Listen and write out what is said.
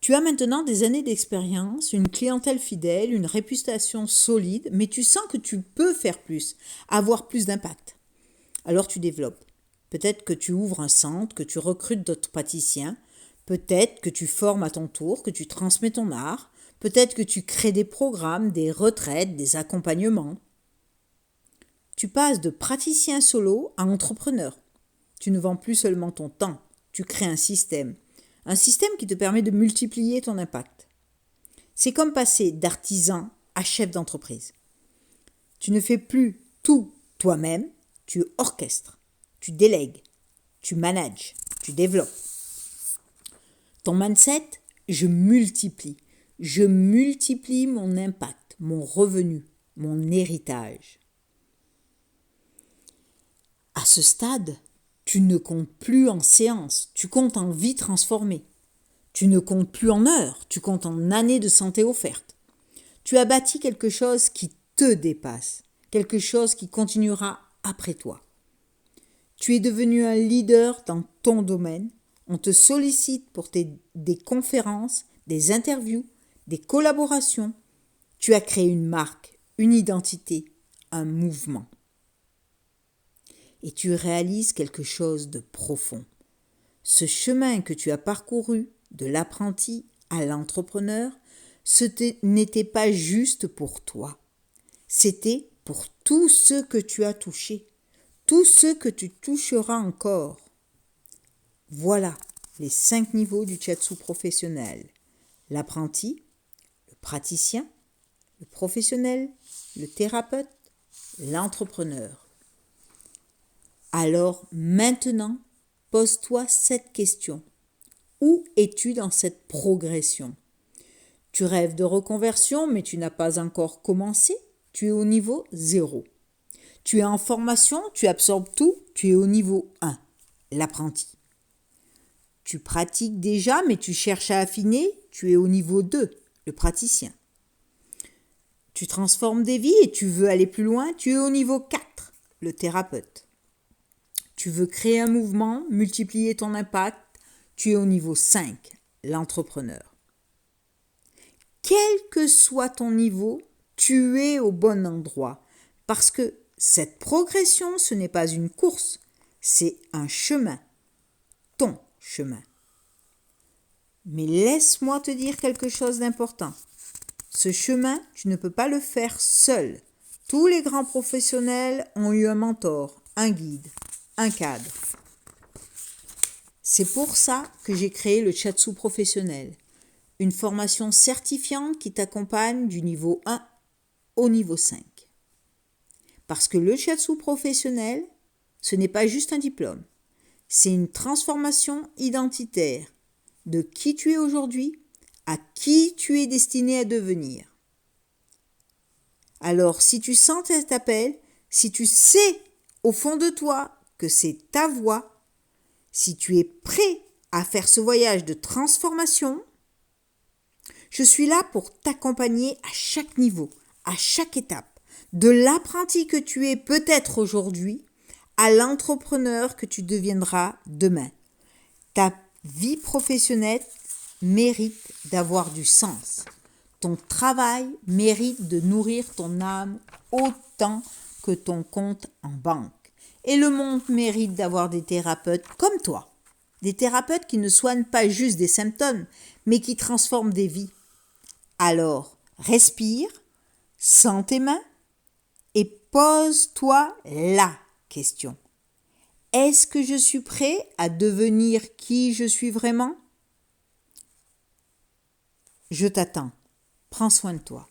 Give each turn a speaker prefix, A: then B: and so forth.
A: Tu as maintenant des années d'expérience, une clientèle fidèle, une réputation solide, mais tu sens que tu peux faire plus, avoir plus d'impact. Alors tu développes. Peut-être que tu ouvres un centre, que tu recrutes d'autres praticiens, peut-être que tu formes à ton tour, que tu transmets ton art, peut-être que tu crées des programmes, des retraites, des accompagnements. Tu passes de praticien solo à entrepreneur. Tu ne vends plus seulement ton temps, tu crées un système qui te permet de multiplier ton impact. C'est comme passer d'artisan à chef d'entreprise. Tu ne fais plus tout toi-même, tu orchestres, tu délègues, tu manages, tu développes. Ton mindset, je multiplie mon impact, mon revenu, mon héritage. À ce stade, tu ne comptes plus en séances, tu comptes en vie transformée. Tu ne comptes plus en heures, tu comptes en années de santé offertes. Tu as bâti quelque chose qui te dépasse, quelque chose qui continuera après toi. Tu es devenu un leader dans ton domaine. On te sollicite pour des conférences, des interviews, des collaborations. Tu as créé une marque, une identité, un mouvement. Et tu réalises quelque chose de profond. Ce chemin que tu as parcouru, de l'apprenti à l'entrepreneur, ce n'était pas juste pour toi. C'était pour tous ceux que tu as touchés, tous ceux que tu toucheras encore. Voilà les 5 niveaux du shiatsu professionnel. L'apprenti, le praticien, le professionnel, le thérapeute, l'entrepreneur. Alors maintenant, pose-toi cette question. Où es-tu dans cette progression ? Tu rêves de reconversion, mais tu n'as pas encore commencé. Tu es au niveau 0. Tu es en formation, tu absorbes tout. Tu es au niveau 1, l'apprenti. Tu pratiques déjà, mais tu cherches à affiner. Tu es au niveau 2, le praticien. Tu transformes des vies et tu veux aller plus loin. Tu es au niveau 4, le thérapeute. Tu veux créer un mouvement, multiplier ton impact. Tu es au niveau 5, l'entrepreneur. Quel que soit ton niveau, tu es au bon endroit. Parce que cette progression, ce n'est pas une course, c'est un chemin. Ton chemin. Mais laisse-moi te dire quelque chose d'important. Ce chemin, tu ne peux pas le faire seul. Tous les grands professionnels ont eu un mentor, un guide, un cadre. C'est pour ça que j'ai créé le shiatsu professionnel, une formation certifiante qui t'accompagne du niveau 1 au niveau 5. Parce que le shiatsu professionnel, ce n'est pas juste un diplôme, c'est une transformation identitaire de qui tu es aujourd'hui à qui tu es destiné à devenir. Alors, si tu sens cet appel, si tu sais au fond de toi que c'est ta voie, si tu es prêt à faire ce voyage de transformation, je suis là pour t'accompagner à chaque niveau, à chaque étape, de l'apprenti que tu es peut-être aujourd'hui à l'entrepreneur que tu deviendras demain. Ta vie professionnelle mérite d'avoir du sens. Ton travail mérite de nourrir ton âme autant que ton compte en banque. Et le monde mérite d'avoir des thérapeutes comme toi. Des thérapeutes qui ne soignent pas juste des symptômes, mais qui transforment des vies. Alors, respire, sens tes mains et pose-toi la question. Est-ce que je suis prêt à devenir qui je suis vraiment ? Je t'attends. Prends soin de toi.